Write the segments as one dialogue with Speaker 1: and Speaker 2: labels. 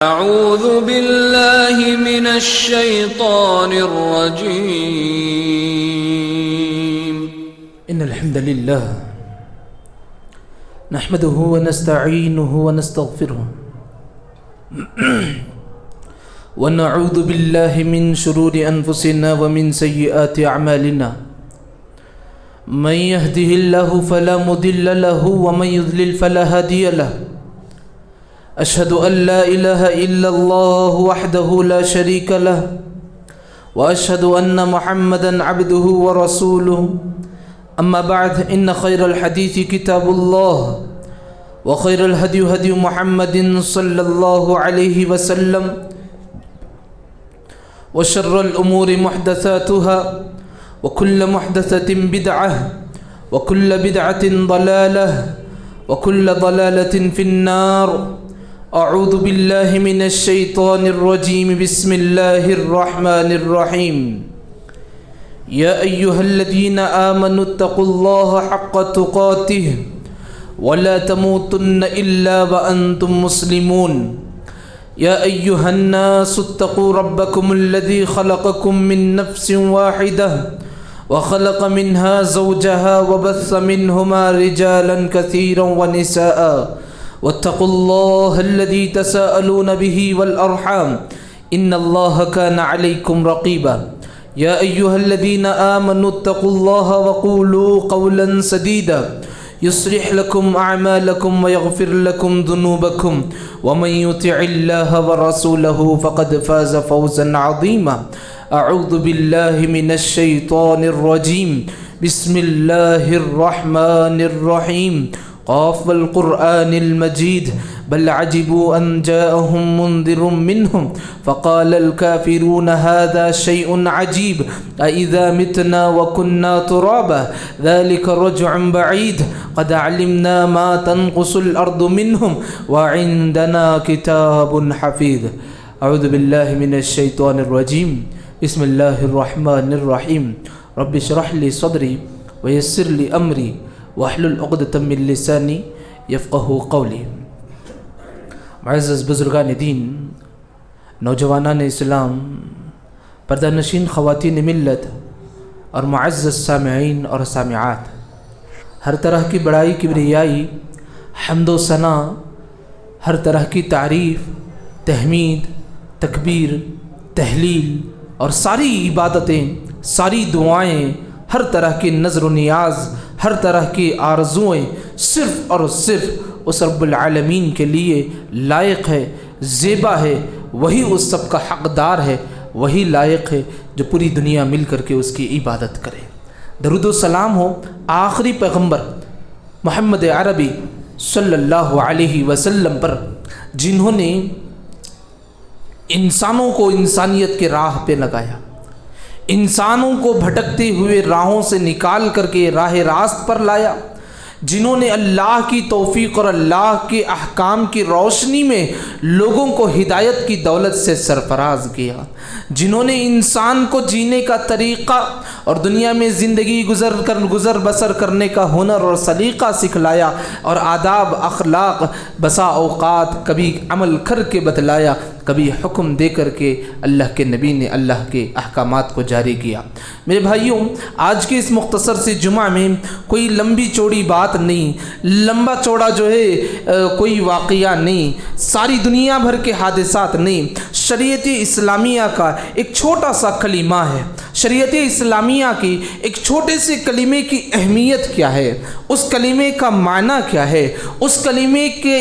Speaker 1: أعوذ بالله من الشيطان الرجيم.
Speaker 2: إن الحمد لله نحمده ونستعينه ونستغفره ونعوذ بالله من شرور أنفسنا ومن سيئات أعمالنا. من يهده الله فلا مضل له ومن يضلل فلا هادي له. أشهد أن لا إله إلا الله وحده لا شريك له وأشهد أن محمدا عبده ورسوله. أما بعد إن خير الحديث كتاب الله وخير الهدي هدي محمد صلى الله عليه وسلم وشر الأمور محدثاتها وكل محدثة بدعة وكل بدعة ضلالة وكل ضلالة في النار. أعوذ بالله من الشيطان الرجيم. بسم الله الرحمن الرحيم. يا أيها الذين آمنوا اتقوا الله حق تقاته ولا تموتن إلا وأنتم مسلمون. يا أيها الناس اتقوا ربكم الذي خلقكم من نفس واحدة وخلق منها زوجها وبث منهما رجالا كثيرا ونساء واتقوا الله الذي تساءلون به والأرحام إن الله كان عليكم رقيبا. يا أيها الذين آمنوا اتقوا الله وقولوا قولا سديدا يصلح لكم أعمالكم ويغفر لكم ذنوبكم ومن يطع الله ورسوله فقد فاز فوزا عظيما. أعوذ بالله من الشيطان الرجيم. بسم الله الرحمن الرحيم. قاف والقرآن المجيد بل عجبوا أن جاءهم منذر منهم فقال الكافرون هذا شيء عجيب أإذا متنا وكنا ترابا ذلك رجع بعيد قد علمنا ما تنقص الأرض منهم وعندنا كتاب حفيظ. أعوذ بالله من الشيطان الرجيم. بسم الله الرحمن الرحيم. رب اشرح لي صدري ويسر لي أمري واحلل عقدۃ من لسانی یفقہوا قولی. معزز بزرگان دین، نوجوانان اسلام، پردہ نشین خواتین ملت اور معزز سامعین اور سامعات، ہر طرح کی بڑائی کبریائی، حمد و ثنا، ہر طرح کی تعریف، تحمید، تکبیر، تہلیل اور ساری عبادتیں، ساری دعائیں، ہر طرح کی نظر و نیاز، ہر طرح کی آرزوئیں صرف اور صرف اس رب العالمین کے لیے لائق ہے، زیبا ہے. وہی اس سب کا حقدار ہے، وہی لائق ہے جو پوری دنیا مل کر کے اس کی عبادت کرے. درود و سلام ہو آخری پیغمبر محمد عربی صلی اللہ علیہ وسلم پر، جنہوں نے انسانوں کو انسانیت کے راہ پہ لگایا، انسانوں کو بھٹکتے ہوئے راہوں سے نکال کر کے راہ راست پر لایا، جنہوں نے اللہ کی توفیق اور اللہ کے احکام کی روشنی میں لوگوں کو ہدایت کی دولت سے سرفراز کیا، جنہوں نے انسان کو جینے کا طریقہ اور دنیا میں زندگی گزر بسر کرنے کا ہنر اور سلیقہ سکھلایا، اور آداب اخلاق بسا اوقات کبھی عمل کر کے بتلایا، کبھی حکم دے کر کے اللہ کے نبی نے اللہ کے احکامات کو جاری کیا. میرے بھائیوں، آج کے اس مختصر سے جمعہ میں کوئی لمبی چوڑی بات نہیں، لمبا چوڑا جو ہے کوئی واقعہ نہیں، ساری دنیا بھر کے حادثات نہیں، شریعت اسلامیہ کا ایک چھوٹا سا کلمہ ہے. شریعت اسلامیہ کی ایک چھوٹے سے کلمے کی اہمیت کیا ہے، اس کلمے کا معنی کیا ہے، اس کلمے کے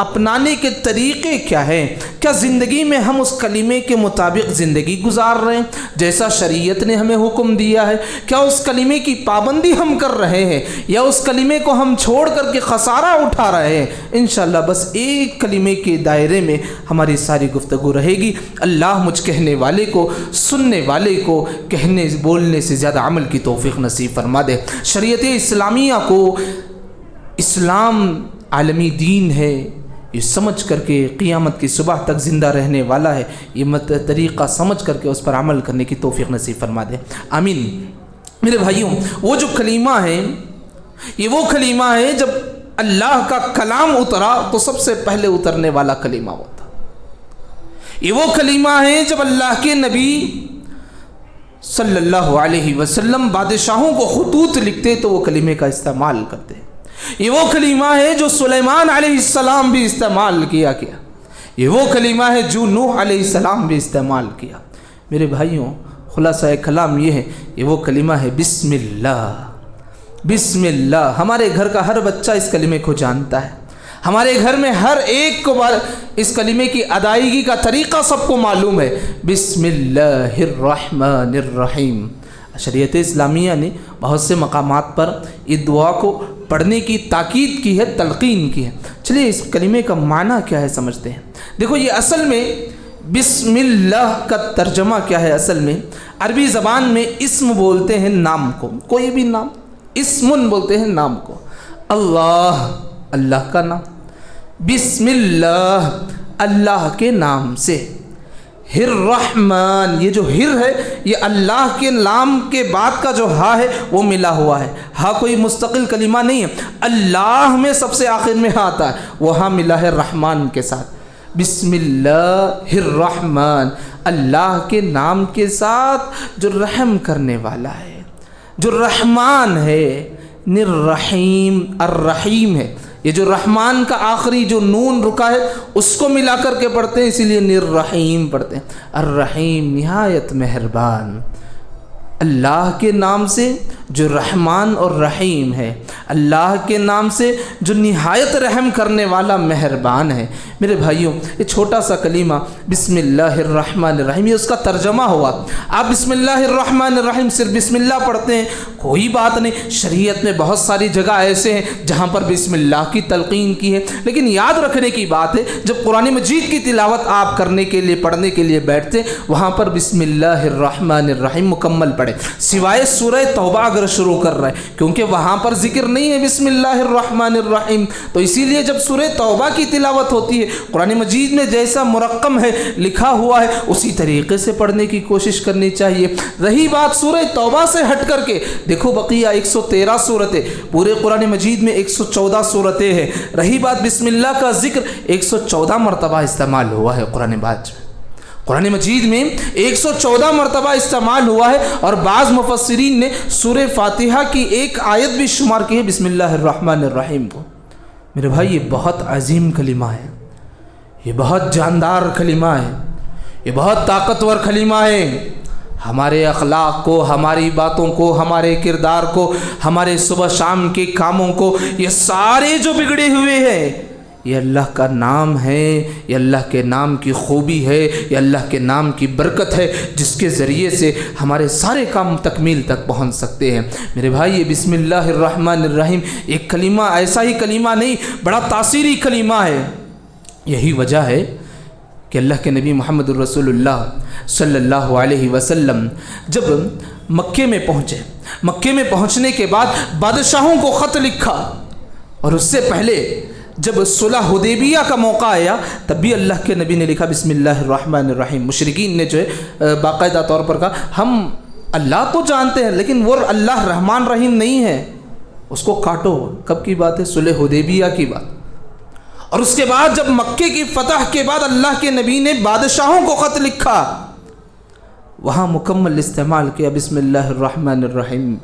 Speaker 2: اپنانے کے طریقے کیا ہیں، کیا زندگی میں ہم اس کلمے کے مطابق زندگی گزار رہے ہیں جیسا شریعت نے ہمیں حکم دیا ہے، کیا اس کلمے کی پابندی ہم کر رہے ہیں یا اس کلمے کو ہم چھوڑ کر کے خسارہ اٹھا رہے ہیں. انشاءاللہ بس ایک کلمے کے دائرے میں ہماری ساری گفتگو رہے گی. اللہ مجھ کہنے والے کو، سننے والے کو کہنے بولنے سے زیادہ عمل کی توفیق نصیب فرما دے. شریعت اسلامیہ کو اسلام عالمی دین ہے، یہ سمجھ کر کے قیامت کی صبح تک زندہ رہنے والا ہے، یہ طریقہ سمجھ کر کے اس پر عمل کرنے کی توفیق نصیب فرما دے. آمین. میرے بھائیوں، وہ جو کلمہ ہے یہ وہ کلمہ ہے جب اللہ کا کلام اترا تو سب سے پہلے اترنے والا کلمہ ہوتا. یہ وہ کلمہ ہے جب اللہ کے نبی صلی اللہ علیہ وسلم بادشاہوں کو خطوط لکھتے تو وہ کلمے کا استعمال کرتے. یہ وہ کلمہ ہے جو سلیمان علیہ السلام بھی استعمال کیا. یہ وہ کلمہ ہے جو نوح علیہ السلام بھی استعمال کیا. میرے بھائیوں، خلاصہ کلام یہ ہے، یہ وہ کلمہ ہے بسم اللہ. بسم اللہ. ہمارے گھر کا ہر بچہ اس کلمے کو جانتا ہے. ہمارے گھر میں ہر ایک کو اس کلمے کی ادائیگی کا طریقہ سب کو معلوم ہے. بسم اللہ الرحمن الرحیم. شریعت اسلامیہ نے بہت سے مقامات پر اس دعا کو پڑھنے کی تاکید کی ہے، تلقین کی ہے. چلیے اس کلمے کا معنی کیا ہے سمجھتے ہیں. دیکھو یہ اصل میں بسم اللہ کا ترجمہ کیا ہے. اصل میں عربی زبان میں اسم بولتے ہیں نام کو، کوئی بھی نام. اسمن بولتے ہیں نام کو. اللہ، اللہ کا نام. بسم اللہ، اللہ کے نام سے. الرحمن، یہ جو ہر ہے یہ اللہ کے نام کے بعد کا جو ہا ہے وہ ملا ہوا ہے. ہا کوئی مستقل کلمہ نہیں ہے، اللہ میں سب سے آخر میں ہا آتا ہے، وہ ہا ملا ہے رحمان کے ساتھ. بسم اللہ الرحمن، اللہ کے نام کے ساتھ جو رحم کرنے والا ہے، جو رحمان ہے. الرحیم، الرحیم ہے. یہ جو رحمان کا آخری جو نون رکا ہے اس کو ملا کر کے پڑھتے ہیں، اسی لیے الرحیم پڑھتے ہیں. الرحیم، نہایت مہربان. اللہ کے نام سے جو رحمان اور رحیم ہے، اللہ کے نام سے جو نہایت رحم کرنے والا مہربان ہے. میرے بھائیوں، یہ چھوٹا سا کلمہ بسم اللہ الرحمن الرحیم، یہ اس کا ترجمہ ہوا. آپ بسم اللہ الرحمن الرحیم صرف بسم اللہ پڑھتے ہیں، کوئی بات نہیں. شریعت میں بہت ساری جگہ ایسے ہیں جہاں پر بسم اللہ کی تلقین کی ہے، لیکن یاد رکھنے کی بات ہے جب قرآن مجید کی تلاوت آپ کرنے کے لیے، پڑھنے کے لیے بیٹھتے وہاں پر بسم اللہ الرحمن الرحیم مکمل پڑھیں، سوائے سورہ توبہ اگر شروع کر رہے ہیں، کیونکہ وہاں پر ذکر نہیں ہے بسم اللہ الرحمن الرحیم. تو اسی لیے جب سورہ توبہ کی تلاوت ہوتی ہے، قرآن مجید میں جیسا مرقم ہے، لکھا ہوا ہے، اسی طریقے سے پڑھنے کی کوشش کرنی چاہیے. رہی بات سورہ توبہ سے ہٹ کر کے، دیکھو بقیہ 113 صورتیں، پورے قرآن مجید میں 114 صورتیں ہیں. رہی بات بسم اللہ کا ذکر 114 مرتبہ استعمال ہوا ہے قرآن مجید میں 114 مرتبہ استعمال ہوا ہے. اور بعض مفسرین نے سورہ فاتحہ کی ایک آیت بھی شمار کی ہے بسم اللہ الرحمن الرحیم کو. میرے بھائی، یہ بہت عظیم کلمہ ہے، یہ بہت جاندار کلمہ ہے، یہ بہت طاقتور کلمہ ہے. ہمارے اخلاق کو، ہماری باتوں کو، ہمارے کردار کو، ہمارے صبح شام کے کاموں کو، یہ سارے جو بگڑے ہوئے ہیں، یہ اللہ کا نام ہے، یہ اللہ کے نام کی خوبی ہے، یہ اللہ کے نام کی برکت ہے، جس کے ذریعے سے ہمارے سارے کام تکمیل تک پہنچ سکتے ہیں. میرے بھائی، یہ بسم اللہ الرحمن الرحیم ایک کلمہ ایسا ہی کلمہ نہیں، بڑا تاثیری کلمہ ہے. یہی وجہ ہے کہ اللہ کے نبی محمد الرسول اللہ صلی اللہ علیہ وسلم جب مکے میں پہنچے، مکے میں پہنچنے کے بعد بادشاہوں کو خط لکھا، اور اس سے پہلے جب صلح حدیبیہ کا موقع آیا تب بھی اللہ کے نبی نے لکھا بسم اللہ الرحمن الرحیم. مشرکین نے جو ہے باقاعدہ طور پر کہا ہم اللہ تو جانتے ہیں لیکن وہ اللہ رحمان رحیم نہیں ہے، اس کو کاٹو. کب کی بات ہے؟ صلح حدیبیہ کی بات. اور اس کے بعد جب مکے کی فتح کے بعد اللہ کے نبی نے بادشاہوں کو خط لکھا، وہاں مکمل استعمال کیا بسم اللہ الرحمن الرحیم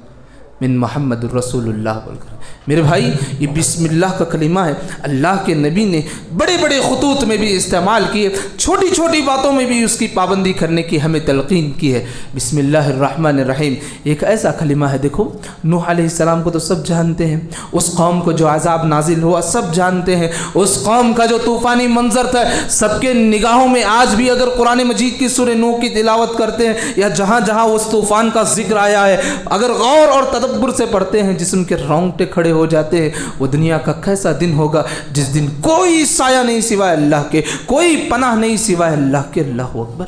Speaker 2: من محمد الرسول اللہ بول کر. میرے بھائی، یہ بسم اللہ کا کلمہ ہے، اللہ کے نبی نے بڑے بڑے خطوط میں بھی استعمال کیے، چھوٹی چھوٹی باتوں میں بھی اس کی پابندی کرنے کی ہمیں تلقین کی ہے. بسم اللہ الرحمن الرحیم ایک ایسا کلمہ ہے. دیکھو نوح علیہ السلام کو تو سب جانتے ہیں، اس قوم کو جو عذاب نازل ہوا سب جانتے ہیں، اس قوم کا جو طوفانی منظر تھا سب کے نگاہوں میں. آج بھی اگر قرآن مجید کی سورہ نوح کی تلاوت کرتے ہیں یا جہاں جہاں اس طوفان کا ذکر آیا ہے، اگر غور اور تدبر سے پڑھتے ہیں، جسم کے رونگٹے کھڑے ہو جاتے ہیں. وہ دنیا کا کیسا دن ہوگا جس دن کوئی سایہ نہیں سوائے اللہ کے، کوئی پناہ نہیں سوائے اللہ کے. اللہ اکبر.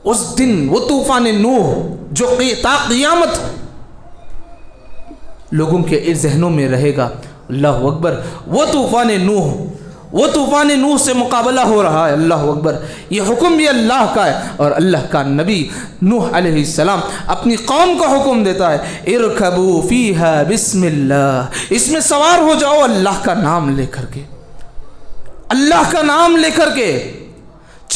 Speaker 2: اس دن وہ طوفان نوح جو تا قیامت لوگوں کے ذہنوں میں رہے گا. اللہ اکبر. وہ طوفان نوح سے مقابلہ ہو رہا ہے. اللہ اکبر. یہ حکم بھی اللہ کا ہے، اور اللہ کا نبی نوح علیہ السلام اپنی قوم کو حکم دیتا ہے ارکبوا فیہا بسم اللہ، اس میں سوار ہو جاؤ اللہ کا نام لے کر کے، اللہ کا نام لے کر کے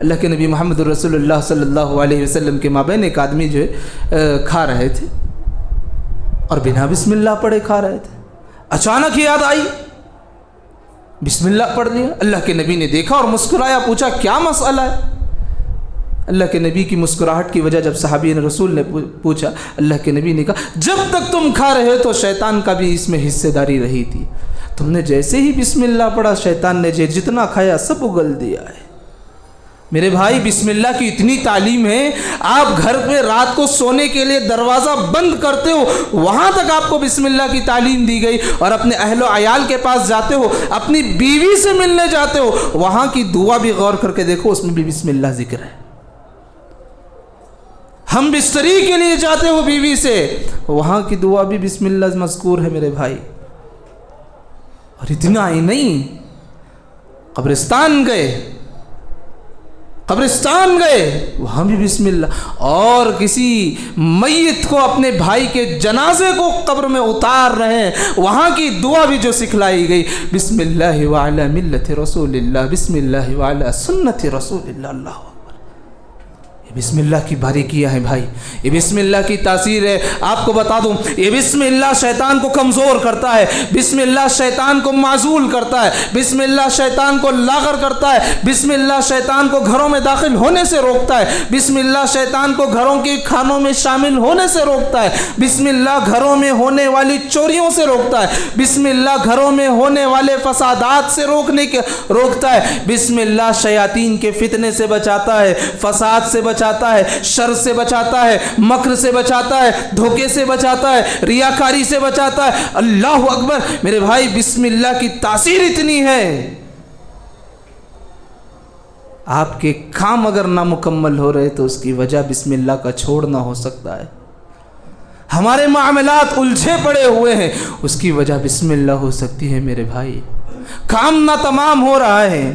Speaker 2: اللہ کے نبی محمد رسول اللہ صلی اللہ علیہ وسلم کے مابین ایک آدمی جو ہے کھا رہے تھے اور بنا بسم اللہ پڑھے کھا رہے تھے. اچانک یاد آئی, بسم اللہ پڑھ لیا. اللہ کے نبی نے دیکھا اور مسکرایا, پوچھا کیا مسئلہ ہے؟ اللہ کے نبی کی مسکراہٹ کی وجہ جب صحابی رسول نے پوچھا, اللہ کے نبی نے کہا جب تک تم کھا رہے تو شیطان کا بھی اس میں حصہ داری رہی تھی. تم نے جیسے ہی بسم اللہ پڑھا شیطان نے جتنا کھایا سب اگل دیا ہے. میرے بھائی بسم اللہ کی اتنی تعلیم ہے, آپ گھر پہ رات کو سونے کے لیے دروازہ بند کرتے ہو وہاں تک آپ کو بسم اللہ کی تعلیم دی گئی, اور اپنے اہل و عیال کے پاس جاتے ہو, اپنی بیوی سے ملنے جاتے ہو, وہاں کی دعا بھی غور کر کے دیکھو اس میں بھی بسم اللہ ذکر ہے. ہم بستری کے لیے جاتے ہو بیوی سے, وہاں کی دعا بھی بسم اللہ مذکور ہے میرے بھائی. اور اتنا ہی نہیں, قبرستان گئے وہاں بھی بسم اللہ, اور کسی میت کو اپنے بھائی کے جنازے کو قبر میں اتار رہے ہیں وہاں کی دعا بھی جو سکھلائی گئی, بسم اللہ وعلی ملت رسول اللہ, بسم اللہ وعلی سنت رسول اللہ. اللہ اکبر. یہ بسم اللہ کی باریکیاں ہیں بھائی, یہ بسم اللہ کی تاثیر ہے. آپ کو بتا دوں, یہ بسم اللہ شیطان کو کمزور کرتا ہے, بسم اللہ شیطان کو معزول کرتا ہے, بسم اللہ شیطان کو لاغر کرتا ہے, بسم اللہ شیطان کو گھروں میں داخل ہونے سے روکتا ہے, بسم اللہ شیطان کو گھروں کے کھانوں میں شامل ہونے سے روکتا ہے, بسم اللہ گھروں میں ہونے والی چوریوں سے روکتا ہے, بسم اللہ گھروں میں ہونے والے فسادات سے روکتا ہے, بسم اللہ شیاطین کے فتنے سے بچاتا ہے, فساد سے بچاتا ہے, شر سے بچاتا ہے, مکر سے بچاتا ہے, دھوکے سے بچاتا ہے, ریاکاری سے بچاتا ہے. اللہ اکبر. میرے بھائی بسم اللہ کی تاثیر اتنی ہے, آپ کے کام اگر نامکمل ہو رہے تو اس کی وجہ بسم اللہ کا چھوڑنا ہو سکتا ہے. ہمارے معاملات الجھے پڑے ہوئے ہیں, اس کی وجہ بسم اللہ ہو سکتی ہے میرے بھائی. کام نہ تمام ہو رہا ہے.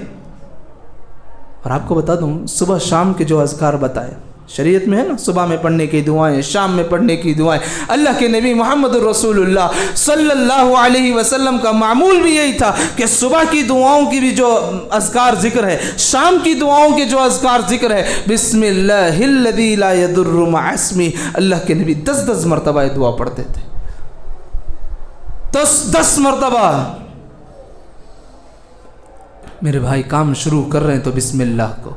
Speaker 2: اور آپ کو بتا دوں, صبح شام کے جو اذکار بتائے شریعت میں ہے نا, صبح میں پڑھنے کی دعائیں, شام میں پڑھنے کی دعائیں, اللہ کے نبی محمد رسول اللہ صلی اللہ علیہ وسلم کا معمول بھی یہی تھا کہ صبح کی دعاؤں کی بھی جو اذکار ذکر ہے, شام کی دعاؤں کے جو اذکار ذکر ہے, بسم اللہ الذی لا یضر مع اسمہ, اللہ کے نبی 10 مرتبہ یہ دعا پڑھتے تھے. 10 مرتبہ. میرے بھائی کام شروع کر رہے ہیں تو بسم اللہ کو,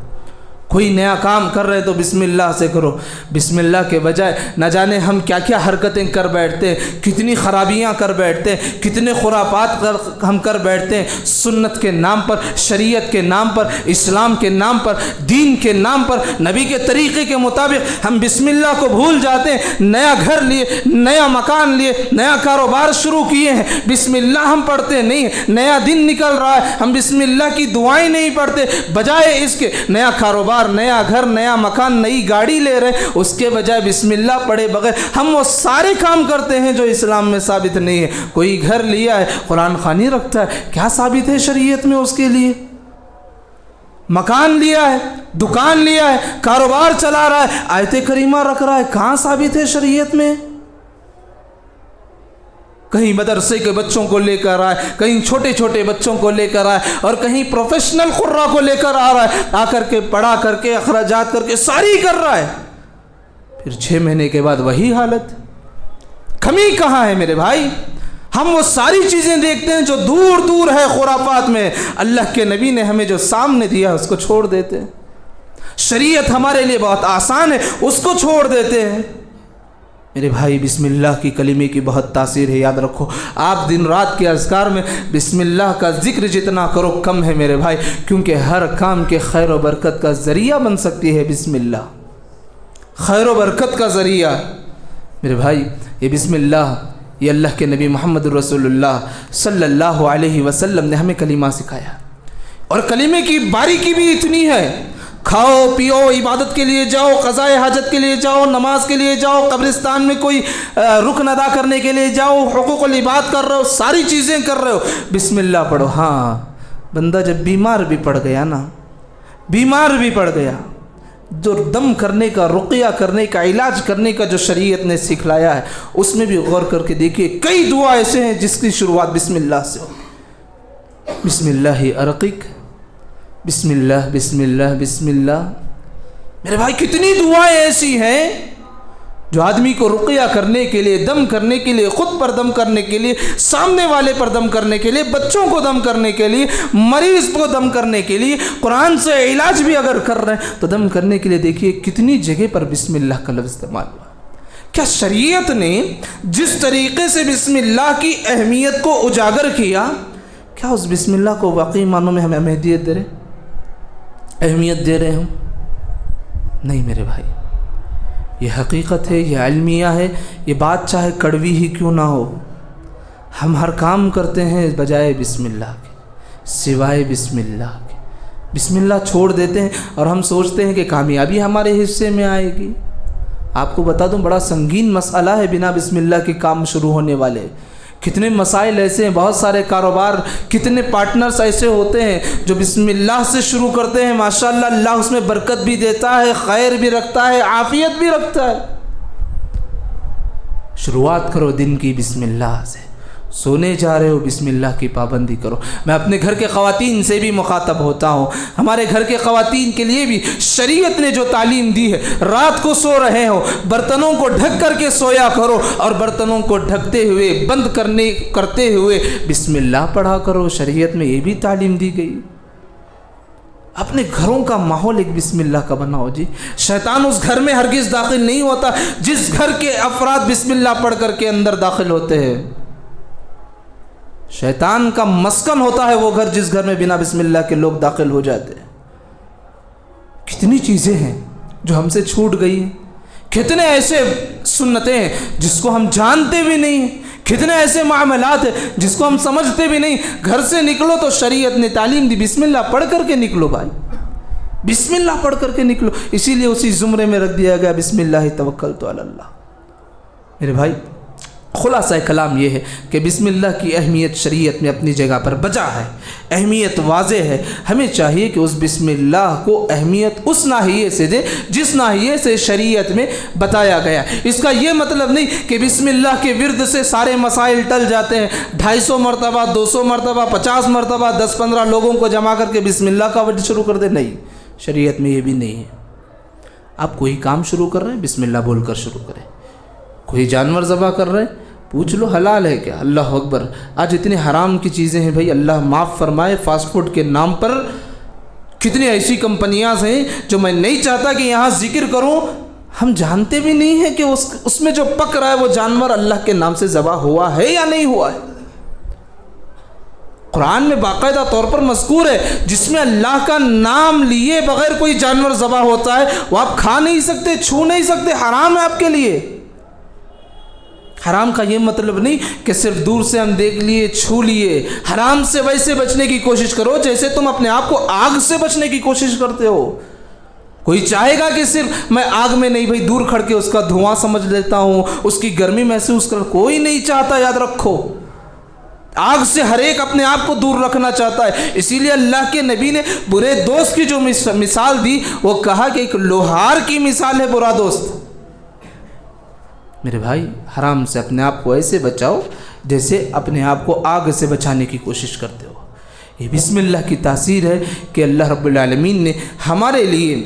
Speaker 2: کوئی نیا کام کر رہے تو بسم اللہ سے کرو. بسم اللہ کے بجائے نہ جانے ہم کیا کیا حرکتیں کر بیٹھتے ہیں, کتنی خرابیاں کر بیٹھتے ہیں, کتنے خرافات ہم کر بیٹھتے ہیں. سنت کے نام پر, شریعت کے نام پر, اسلام کے نام پر, دین کے نام پر, نبی کے طریقے کے مطابق ہم بسم اللہ کو بھول جاتے ہیں. نیا گھر لیے, نیا مکان لیے, نیا کاروبار شروع کیے ہیں, بسم اللہ ہم پڑھتے نہیں ہیں. نیا دن نکل رہا ہے, ہم بسم اللہ کی دعائیں نہیں پڑھتے. بجائے اس کے نیا کاروبار, نیا گھر, نیا مکان, نئی گاڑی لے رہے, اس کے بجائے بسم اللہ پڑھے بغیر ہم وہ سارے کام کرتے ہیں جو اسلام میں ثابت نہیں ہے. کوئی گھر لیا ہے, قرآن خوانی رکھتا ہے, کیا ثابت ہے شریعت میں اس کے لیے؟ مکان لیا ہے, دکان لیا ہے, کاروبار چلا رہا ہے, آیت کریمہ رکھ رہا ہے, کہاں ثابت ہے شریعت میں؟ کہیں مدرسے کے بچوں کو لے کر آئے, کہیں چھوٹے چھوٹے بچوں کو لے کر آئے, اور کہیں پروفیشنل قرہ کو لے کر آ رہا ہے, آ کر کے پڑھا کر کے اخراجات کر کے ساری کر رہا ہے. پھر 6 مہینے کے بعد وہی حالت. کمی کہاں ہے میرے بھائی؟ ہم وہ ساری چیزیں دیکھتے ہیں جو دور دور ہے خرافات میں, اللہ کے نبی نے ہمیں جو سامنے دیا اس کو چھوڑ دیتے ہیں. شریعت ہمارے لیے بہت آسان ہے, اس کو چھوڑ دیتے ہیں. میرے بھائی بسم اللہ کی کلمے کی بہت تاثیر ہے, یاد رکھو. آپ دن رات کے اذکار میں بسم اللہ کا ذکر جتنا کرو کم ہے میرے بھائی, کیونکہ ہر کام کے خیر و برکت کا ذریعہ بن سکتی ہے بسم اللہ, خیر و برکت کا ذریعہ. میرے بھائی یہ بسم اللہ, یہ اللہ کے نبی محمد رسول اللہ صلی اللہ علیہ وسلم نے ہمیں کلمہ سکھایا, اور کلمے کی باریکی بھی اتنی ہے. کھاؤ پیو, عبادت کے لیے جاؤ, قضاء حاجت کے لیے جاؤ, نماز کے لیے جاؤ, قبرستان میں کوئی رکن ادا کرنے کے لیے جاؤ, حقوق العباد کر رہے ہو, ساری چیزیں کر رہے ہو, بسم اللہ پڑھو. ہاں بندہ جب بیمار بھی پڑ گیا نا, بیمار بھی پڑ گیا, جو دم کرنے کا, رقیہ کرنے کا, علاج کرنے کا جو شریعت نے سکھلایا ہے اس میں بھی غور کر کے دیکھیے. کئی دعا ایسے ہیں جس کی شروعات بسم اللہ سے ہو. بسم اللہ ارقک, بسم اللہ بسم اللہ بسم اللہ. میرے بھائی کتنی دعائیں ایسی ہیں جو آدمی کو رقیہ کرنے کے لیے، دم کرنے کے لیے، خود پر دم کرنے کے لیے، سامنے والے پر دم کرنے کے لیے، بچوں کو دم کرنے کے لیے، مریض کو دم کرنے کے لیے، قرآن سے علاج بھی اگر کر رہے ہیں تو دم کرنے کے لیے دیکھیے کتنی جگہ پر بسم اللہ کا لفظ استعمال ہوا. کیا شریعت نے جس طریقے سے بسم اللہ کی اہمیت کو اجاگر کیا، کیا اس بسم اللہ کو واقعی معنوں میں ہم اہمیت دے رہے ہیں، اہمیت دے رہے ہوں؟ نہیں میرے بھائی، یہ حقیقت ہے، یہ علمیہ ہے. یہ بات چاہے کڑوی ہی کیوں نہ ہو، ہم ہر کام کرتے ہیں بجائے بسم اللہ کے، سوائے بسم اللہ کے. بسم اللہ چھوڑ دیتے ہیں اور ہم سوچتے ہیں کہ کامیابی ہمارے حصے میں آئے گی. آپ کو بتا دوں بڑا سنگین مسئلہ ہے بنا بسم اللہ کے کام شروع ہونے والے. کتنے مسائل ایسے ہیں، بہت سارے کاروبار، کتنے پارٹنرز ایسے ہوتے ہیں جو بسم اللہ سے شروع کرتے ہیں، ماشاءاللہ اللہ اس میں برکت بھی دیتا ہے، خیر بھی رکھتا ہے، عافیت بھی رکھتا ہے. شروعات کرو دن کی بسم اللہ سے. سونے جا رہے ہو بسم اللہ کی پابندی کرو. میں اپنے گھر کے خواتین سے بھی مخاطب ہوتا ہوں، ہمارے گھر کے خواتین کے لیے بھی شریعت نے جو تعلیم دی ہے، رات کو سو رہے ہو برتنوں کو ڈھک کر کے سویا کرو، اور برتنوں کو ڈھکتے ہوئے بند کرتے ہوئے بسم اللہ پڑھا کرو. شریعت میں یہ بھی تعلیم دی گئی. اپنے گھروں کا ماحول ایک بسم اللہ کا بناؤ جی. شیطان اس گھر میں ہرگز داخل نہیں ہوتا جس گھر کے افراد بسم اللہ پڑھ کر کے اندر داخل ہوتے ہیں. شیطان کا مسکن ہوتا ہے وہ گھر جس گھر میں بنا بسم اللہ کے لوگ داخل ہو جاتے ہیں. کتنی چیزیں ہیں جو ہم سے چھوٹ گئی ہیں، کتنے ایسے سنتیں ہیں جس کو ہم جانتے بھی نہیں ہیں، کتنے ایسے معاملات ہیں جس کو ہم سمجھتے بھی نہیں. گھر سے نکلو تو شریعت نے تعلیم دی بسم اللہ پڑھ کر کے نکلو بھائی، بسم اللہ پڑھ کر کے نکلو. اسی لیے اسی زمرے میں رکھ دیا گیا بسم اللہ توکلت علی اللہ. میرے بھائی خلاصہ کلام یہ ہے کہ بسم اللہ کی اہمیت شریعت میں اپنی جگہ پر بجا ہے، اہمیت واضح ہے. ہمیں چاہیے کہ اس بسم اللہ کو اہمیت اس ناحیے سے دیں جس ناحیے سے شریعت میں بتایا گیا. اس کا یہ مطلب نہیں کہ بسم اللہ کے ورد سے سارے مسائل ٹل جاتے ہیں. 250 مرتبہ 200 مرتبہ 50 مرتبہ 10-15 لوگوں کو جمع کر کے بسم اللہ کا ورد شروع کر دیں. نہیں، شریعت میں یہ بھی نہیں ہے. آپ کوئی کام شروع کر رہے ہیں بسم اللہ بول کر شروع کریں. کوئی جانور ذبح کر رہے ہیں پوچھ لو حلال ہے کیا. اللہ اکبر، آج اتنی حرام کی چیزیں ہیں بھائی، اللہ معاف فرمائے. فاسٹ فوڈ کے نام پر کتنی ایسی کمپنیاں ہیں جو میں نہیں چاہتا کہ یہاں ذکر کروں. ہم جانتے بھی نہیں ہیں کہ اس میں جو پک رہا ہے وہ جانور اللہ کے نام سے ذبح ہوا ہے یا نہیں ہوا ہے. قرآن میں باقاعدہ طور پر مذکور ہے جس میں اللہ کا نام لیے بغیر کوئی جانور ذبح ہوتا ہے وہ آپ کھا نہیں سکتے، چھو نہیں سکتے، حرام ہے آپ کے لیے. حرام کا یہ مطلب نہیں کہ صرف دور سے ہم دیکھ لیے چھو لیے. حرام سے ویسے بچنے کی کوشش کرو جیسے تم اپنے آپ کو آگ سے بچنے کی کوشش کرتے ہو. کوئی چاہے گا کہ صرف میں آگ میں نہیں بھائی دور کھڑ کے اس کا دھواں سمجھ لیتا ہوں، اس کی گرمی محسوس کر، کوئی نہیں چاہتا. یاد رکھو آگ سے ہر ایک اپنے آپ کو دور رکھنا چاہتا ہے. اسی لیے اللہ کے نبی نے برے دوست کی جو مثال دی وہ کہا کہ ایک لوہار کی مثال ہے برا دوست. میرے بھائی حرام سے اپنے آپ کو ایسے بچاؤ جیسے اپنے آپ کو آگ سے بچانے کی کوشش کرتے ہو. یہ بسم اللہ کی تاثیر ہے کہ اللہ رب العالمین نے ہمارے لیے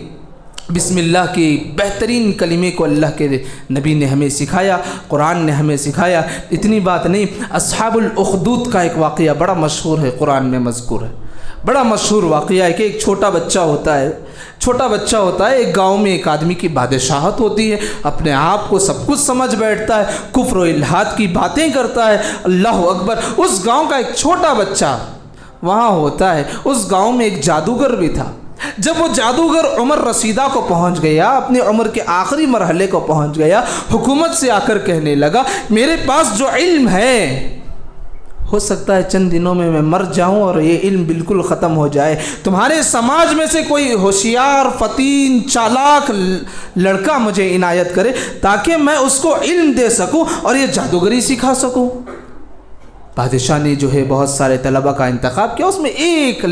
Speaker 2: بسم اللہ کی بہترین کلمے کو اللہ کے نبی نے ہمیں سکھایا، قرآن نے ہمیں سکھایا. اتنی بات نہیں، اصحاب الاخدود کا ایک واقعہ بڑا مشہور ہے، قرآن میں مذکور ہے. بڑا مشہور واقعہ ہے کہ ایک چھوٹا بچہ ہوتا ہے، ایک گاؤں میں ایک آدمی کی بادشاہت ہوتی ہے، اپنے آپ کو سب کچھ سمجھ بیٹھتا ہے، کفر و الحاد کی باتیں کرتا ہے. اللہ اکبر. اس گاؤں کا ایک چھوٹا بچہ وہاں ہوتا ہے. اس گاؤں میں ایک جادوگر بھی تھا. جب وہ جادوگر عمر رسیدہ کو پہنچ گیا، اپنی عمر کے آخری مرحلے کو پہنچ گیا، حکومت سے آ کر کہنے لگا میرے پاس جو علم ہے ہو سکتا ہے چند دنوں میں مر جاؤں اور یہ علم بالکل ختم ہو جائے. تمہارے سماج میں سے کوئی ہوشیار، فطین، چالاک لڑکا مجھے عنایت کرے تاکہ میں اس کو علم دے سکوں اور یہ جادوگری سکھا سکوں. بادشاہ نے جو ہے بہت سارے طلبہ کا انتخاب کیا، اس میں ایک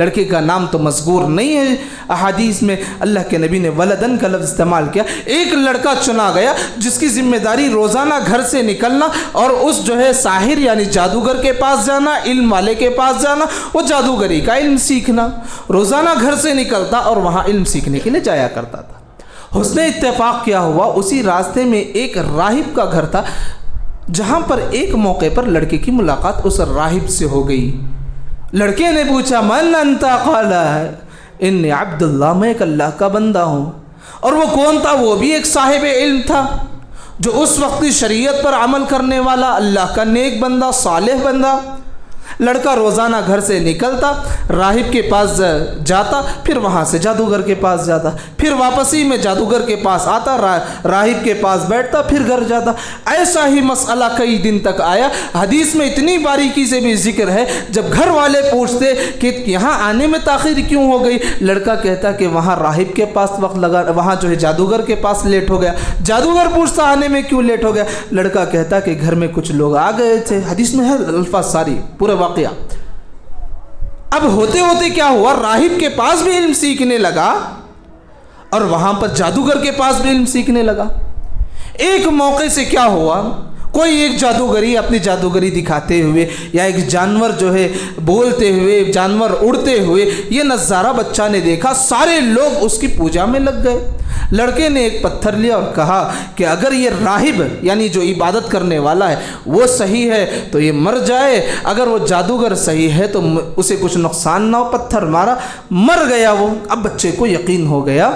Speaker 2: لڑکے کا نام تو مذکور نہیں ہے احادیث میں، اللہ کے نبی نے ولدن کا لفظ استعمال کیا۔ ایک لڑکا چنا گیا جس کی ذمہ داری روزانہ گھر سے نکلنا اور اس جو ہے ساحر یعنی جادوگر کے پاس جانا، علم والے کے پاس جانا، وہ جادوگری کا علم سیکھنا۔ روزانہ گھر سے نکلتا اور وہاں علم سیکھنے کے لیے جایا کرتا تھا۔ حسن اتفاق کیا ہوا، اسی راستے میں ایک راہب کا گھر تھا جہاں پر ایک موقع پر لڑکے کی ملاقات اس راہب سے ہو گئی۔ لڑکے نے پوچھا من انت؟ قال انی عبد اللہ، میں ایک اللہ کا بندہ ہوں۔ اور وہ کون تھا؟ وہ بھی ایک صاحب علم تھا جو اس وقت کی شریعت پر عمل کرنے والا اللہ کا نیک بندہ، صالح بندہ۔ لڑکا روزانہ گھر سے نکلتا، راہب کے پاس جاتا، پھر وہاں سے جادوگر کے پاس جاتا، پھر واپسی میں جادوگر کے پاس آتا، راہب کے پاس بیٹھتا، پھر گھر جاتا۔ ایسا ہی مسئلہ کئی دن تک آیا۔ حدیث میں اتنی باریکی سے بھی ذکر ہے، جب گھر والے پوچھتے کہ یہاں آنے میں تاخیر کیوں ہو گئی، لڑکا کہتا کہ وہاں راہب کے پاس وقت لگا، وہاں جو ہے جادوگر کے پاس لیٹ ہو گیا۔ جادوگر پوچھتا آنے میں کیوں لیٹ ہو گیا، لڑکا کہتا کہ گھر میں کچھ لوگ آ گئے تھے۔ حدیث میں ہے الفاظ ساری، پورا واقعہ۔ اب ہوتے ہوتے کیا ہوا، راہب کے پاس بھی علم سیکھنے لگا اور وہاں پر جادوگر کے پاس بھی علم سیکھنے لگا۔ ایک موقع سے کیا ہوا، کوئی ایک جادوگری اپنی جادوگری دکھاتے ہوئے یا ایک جانور جو ہے بولتے ہوئے، جانور اڑتے ہوئے، یہ نظارہ بچہ نے دیکھا، سارے لوگ اس کی پوجا میں لگ گئے۔ لڑکے نے ایک پتھر لیا اور کہا کہ اگر یہ راہب یعنی جو عبادت کرنے والا ہے وہ صحیح ہے تو یہ مر جائے، اگر وہ جادوگر صحیح ہے تو اسے کچھ نقصان نہ ہو۔ پتھر مارا، مر گیا وہ۔ اب بچے کو یقین ہو گیا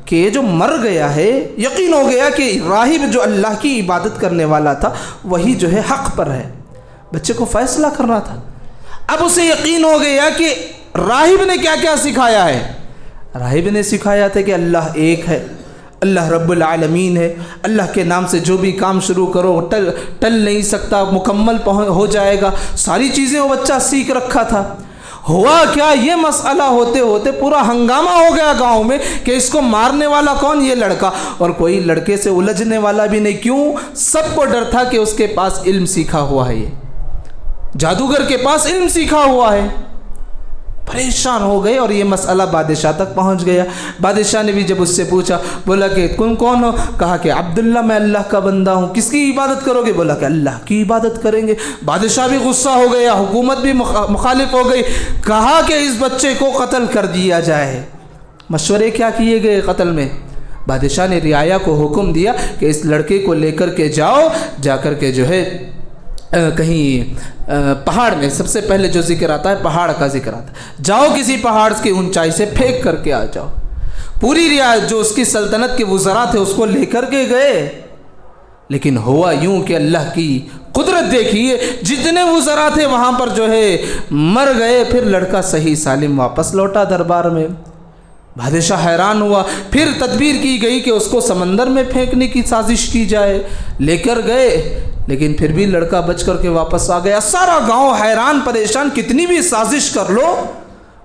Speaker 2: کہ یہ جو مر گیا ہے، یقین ہو گیا کہ راہب جو اللہ کی عبادت کرنے والا تھا وہی جو ہے حق پر ہے۔ بچے کو فیصلہ کرنا تھا۔ اب اسے یقین ہو گیا کہ راہب نے کیا کیا سکھایا ہے۔ راہب نے سکھایا تھا کہ اللہ ایک ہے، اللہ رب العالمین ہے، اللہ کے نام سے جو بھی کام شروع کرو ٹل نہیں سکتا، مکمل ہو جائے گا۔ ساری چیزیں وہ بچہ سیکھ رکھا تھا۔ ہوا کیا، یہ مسئلہ ہوتے ہوتے پورا ہنگامہ ہو گیا گاؤں میں کہ اس کو مارنے والا کون، یہ لڑکا، اور کوئی لڑکے سے الجھنے والا بھی نہیں۔ کیوں؟ سب کو ڈر تھا کہ اس کے پاس علم سیکھا ہوا ہے، یہ جادوگر کے پاس علم سیکھا ہوا ہے۔ پریشان ہو گئے اور یہ مسئلہ بادشاہ تک پہنچ گیا۔ بادشاہ نے بھی جب اس سے پوچھا، بولا کہ تم کون ہو؟ کہا کہ عبداللہ، میں اللہ کا بندہ ہوں۔ کس کی عبادت کرو گے؟ بولا کہ اللہ کی عبادت کریں گے۔ بادشاہ بھی غصہ ہو گیا، حکومت بھی مخالف ہو گئی۔ کہا کہ اس بچے کو قتل کر دیا جائے۔ مشورے کیا کیے گئے قتل میں؟ بادشاہ نے رعایا کو حکم دیا کہ اس لڑکے کو لے کر کے جاؤ، جا کر کے جو ہے کہیں پہاڑ میں، سب سے پہلے جو ذکر آتا ہے پہاڑ کا ذکر آتا ہے، جاؤ کسی پہاڑ کی اونچائی سے پھینک کر کے آ جاؤ۔ پوری رعایا جو اس کی سلطنت کے وزراء تھے اس کو لے کر کے گئے، لیکن ہوا یوں کہ اللہ کی قدرت دیکھیے، جتنے وزراء تھے وہاں پر جو ہے مر گئے۔ پھر لڑکا صحیح سالم واپس لوٹا دربار میں۔ بادشاہ حیران ہوا، پھر تدبیر کی گئی کہ اس کو سمندر میں پھینکنے کی سازش کی جائے۔ لے کر گئے، لیکن پھر بھی لڑکا بچ کر کے واپس آ گیا۔ سارا گاؤں حیران پریشان، کتنی بھی سازش کر لو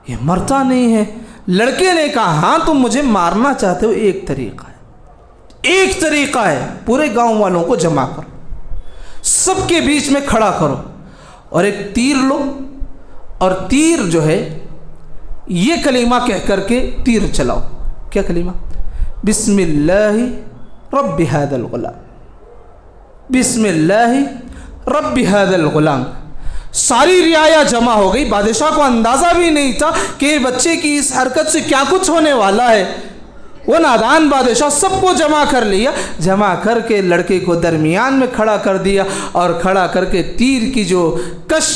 Speaker 2: یہ مرتا نہیں ہے۔ لڑکے نے کہا ہاں تم مجھے مارنا چاہتے ہو، ایک طریقہ ہے، ایک طریقہ ہے، پورے گاؤں والوں کو جمع کرو، سب کے بیچ میں کھڑا کرو اور ایک تیر لو، اور تیر جو ہے یہ کلمہ کہہ کر کے تیر چلاؤ۔ کیا کلمہ؟ بسم اللہ رب ھذا الغلام، بسم اللہ رب ھذا الغلام۔ ساری رعایا جمع ہو گئی۔ بادشاہ کو اندازہ بھی نہیں تھا کہ بچے کی اس حرکت سے کیا کچھ ہونے والا ہے۔ وہ نادان بادشاہ سب کو جمع کر لیا، جمع کر کے لڑکے کو درمیان میں کھڑا کر دیا اور کھڑا کر کے تیر کی جو کش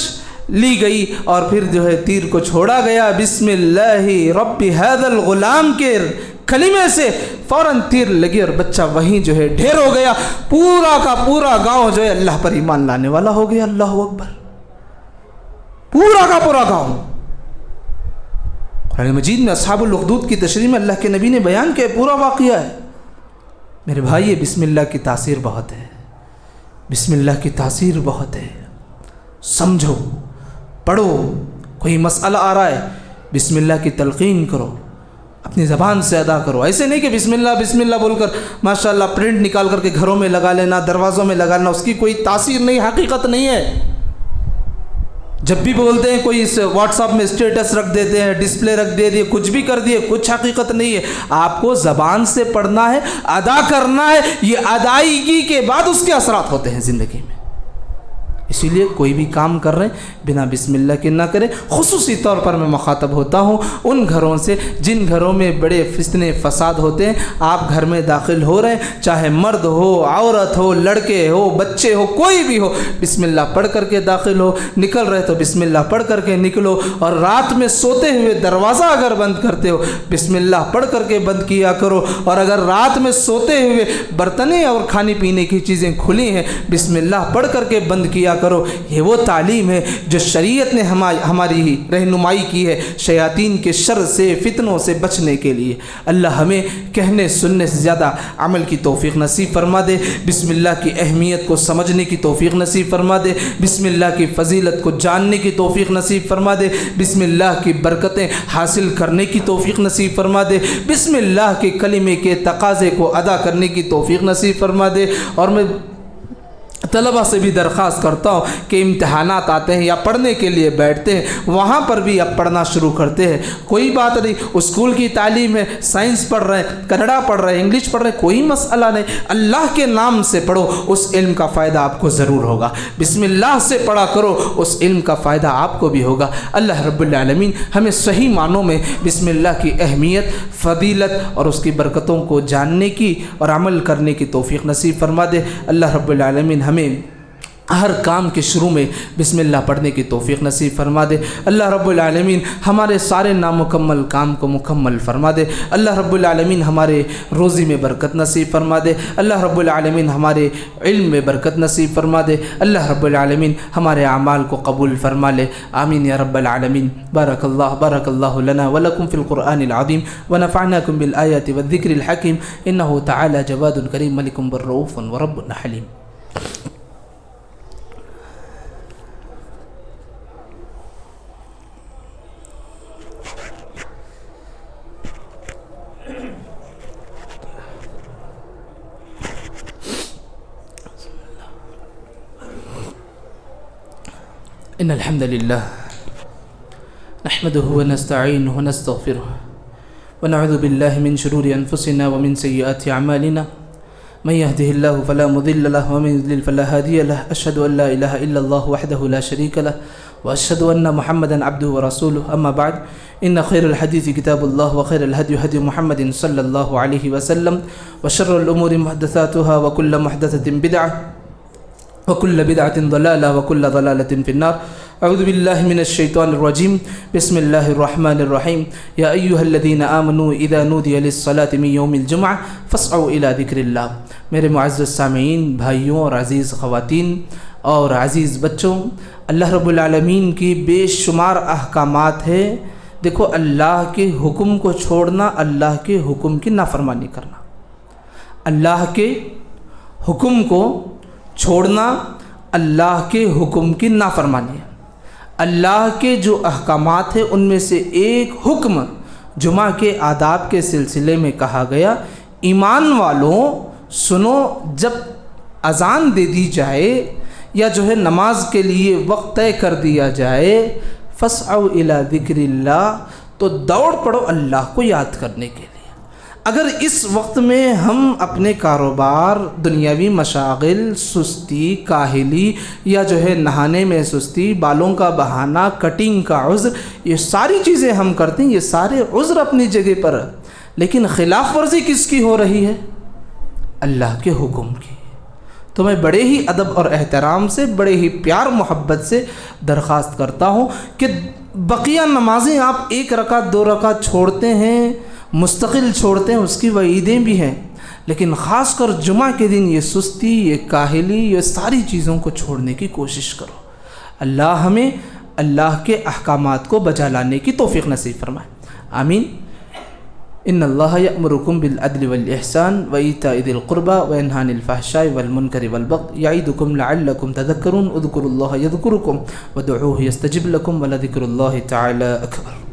Speaker 2: لی گئی اور پھر جو ہے تیر کو چھوڑا گیا۔ بسم اللہ رب ھذا الغلام کے کلمے سے فوراً تیر لگی اور بچہ وہیں جو ہے ڈھیر ہو گیا۔ پورا کا پورا گاؤں جو ہے اللہ پر ایمان لانے والا ہو گیا۔ اللہ اکبر! پورا کا پورا گاؤں۔ قرآن مجید میں اصحاب الاخدود کی تشریح میں اللہ کے نبی نے بیان کیا پورا واقعہ ہے۔ میرے بھائی، یہ بسم اللہ کی تاثیر بہت ہے، بسم اللہ کی تاثیر بہت ہے۔ سمجھو، پڑھو، کوئی مسئلہ آ رہا ہے بسم اللہ کی تلقین کرو، اپنی زبان سے ادا کرو۔ ایسے نہیں کہ بسم اللہ بول کر ماشاءاللہ پرنٹ نکال کر کے گھروں میں لگا لینا، دروازوں میں لگا لینا، اس کی کوئی تاثیر نہیں، حقیقت نہیں ہے۔ جب بھی بولتے ہیں کوئی اس واٹس ایپ میں اسٹیٹس رکھ دیتے ہیں, ڈسپلے رکھ دے دیے, کچھ بھی کر دیے, کچھ حقیقت نہیں ہے. آپ کو زبان سے پڑھنا ہے, ادا کرنا ہے. یہ ادائیگی کے بعد اس کے اثرات ہوتے ہیں زندگی میں. اسی لیے کوئی بھی کام کر رہے ہیں بنا بسم اللہ کے نہ کریں. خصوصی طور پر میں مخاطب ہوتا ہوں ان گھروں سے جن گھروں میں بڑے فتنے فساد ہوتے ہیں. آپ گھر میں داخل ہو رہے ہیں, چاہے مرد ہو, عورت ہو, لڑکے ہو, بچے ہو, کوئی بھی ہو, بسم اللہ پڑھ کر کے داخل ہو. نکل رہے تو بسم اللہ پڑھ کر کے نکلو. اور رات میں سوتے ہوئے دروازہ اگر بند کرتے ہو بسم اللہ پڑھ کر کے بند کیا کرو. اور اگر رات میں سوتے ہوئے برتنیں اور کھانے پینے کی چیزیں کھلی ہیں بسم اللہ پڑھ کر کے بند کیا کرو. یہ وہ تعلیم ہے جو شریعت نے ہماری رہنمائی کی ہے شیاطین کے شر سے, فتنوں سے بچنے کے لیے. اللہ ہمیں کہنے سننے سے زیادہ عمل کی توفیق نصیب فرما دے. بسم اللہ کی اہمیت کو سمجھنے کی توفیق نصیب فرما دے. بسم اللہ کی فضیلت کو جاننے کی توفیق نصیب فرما دے. بسم اللہ کی برکتیں حاصل کرنے کی توفیق نصیب فرما دے. بسم اللہ کے کلمے کے تقاضے کو ادا کرنے کی توفیق نصیب فرما دے. اور میں طلبہ سے بھی درخواست کرتا ہوں کہ امتحانات آتے ہیں یا پڑھنے کے لیے بیٹھتے ہیں, وہاں پر بھی اب پڑھنا شروع کرتے ہیں. کوئی بات نہیں, اسکول کی تعلیم ہے, سائنس پڑھ رہے ہیں, کنڑا پڑھ رہے ہیں, انگلش پڑھ رہے ہیں, کوئی مسئلہ نہیں. اللہ کے نام سے پڑھو, اس علم کا فائدہ آپ کو ضرور ہوگا. بسم اللہ سے پڑھا کرو, اس علم کا فائدہ آپ کو بھی ہوگا. اللہ رب العالمین ہمیں صحیح معنوں میں بسم اللہ کی اہمیت, فضیلت اور اس کی برکتوں کو جاننے کی اور عمل کرنے کی توفیق نصیب فرما دے. اللہ رب العالمین ہمیں ہر کام کے شروع میں بسم اللہ پڑھنے کی توفیق نصیب فرما دے. اللہ رب العالمین ہمارے سارے نامکمل کام کو مکمل فرما دے. اللہ رب العالمین ہمارے روزی میں برکت نصیب فرما دے. اللہ رب العالمین ہمارے علم میں برکت نصیب فرما دے. اللہ رب العالمین ہمارے اعمال کو قبول فرما لے. آمین یا رب العالمین. بارک اللہ لنا ولکم فی القرآن العظیم ونفعناکم بالآیات والذکر الحکیم. انہ تعالی جواد کریم ملک بالرؤوف ورب حلیم. إن الحمد لله نحمده ونستعينه ونستغفره ونعوذ بالله من شرور أنفسنا ومن سيئات أعمالنا. من يهده الله فلا مضل له ومن يضلل فلا هادي له. أشهد أن لا إله إلا الله وحده لا شريك له وأشهد أن محمدا عبده ورسوله. أما بعد إن خير الحديث كتاب الله وخير الهدي هدي محمد صلى الله عليه وسلم وشر الأمور محدثاتها وكل محدثة بدعة وكل بدعة ضلالة وكل ضلالة في النار. أعوذ بالله من الشيطان الرجيم. بسم الله الرحمن الرحيم. يا أيها الذين آمنوا إذا نودي للصلاة من يوم الجمعة فاسعوا إلى ذكر الله. میرے معزز سامعین, بھائیوں اور عزیز خواتین اور عزیز بچوں, اللہ رب العالمین کی بے شمار احکامات ہیں. دیکھو, اللہ کے حکم کو چھوڑنا اللہ کے حکم کی نافرمانی کرنا. اللہ کے حکم کو چھوڑنا اللہ کے حکم کی نافرمانی ہے. اللہ کے جو احکامات ہیں ان میں سے ایک حکم جمعہ کے آداب کے سلسلے میں کہا گیا, ایمان والوں سنو, جب اذان دے دی جائے یا جو ہے نماز کے لیے وقت طے کر دیا جائے, فاسعوا الی ذکر اللہ, تو دوڑ پڑو اللہ کو یاد کرنے کے لیے. اگر اس وقت میں ہم اپنے کاروبار, دنیاوی مشاغل, سستی, کاہلی یا جو ہے نہانے میں سستی, بالوں کا بہانہ, کٹنگ کا عذر, یہ ساری چیزیں ہم کرتے ہیں, یہ سارے عذر اپنی جگہ پر, لیکن خلاف ورزی کس کی ہو رہی ہے؟ اللہ کے حکم کی. تو میں بڑے ہی ادب اور احترام سے, بڑے ہی پیار محبت سے درخواست کرتا ہوں کہ بقیہ نمازیں آپ 1 رکعت 2 رکعت چھوڑتے ہیں, مستقل چھوڑتے ہیں, اس کی وعیدیں بھی ہیں, لیکن خاص کر جمعہ کے دن یہ سستی, یہ کاہلی, یہ ساری چیزوں کو چھوڑنے کی کوشش کرو. اللہ ہمیں اللہ کے احکامات کو بجا لانے کی توفیق نصیب فرمائے. آمین. ان اللہ یأمرکم بالعدل والاحسان وایتاء ذی القربى وینہی عن الفحشاء والمنکر والبغی یعظکم لعلکم تذکرون. اذکروا اللہ یذکرکم وادعوہ یستجب لکم ولذکر اللہ تعالی اکبر.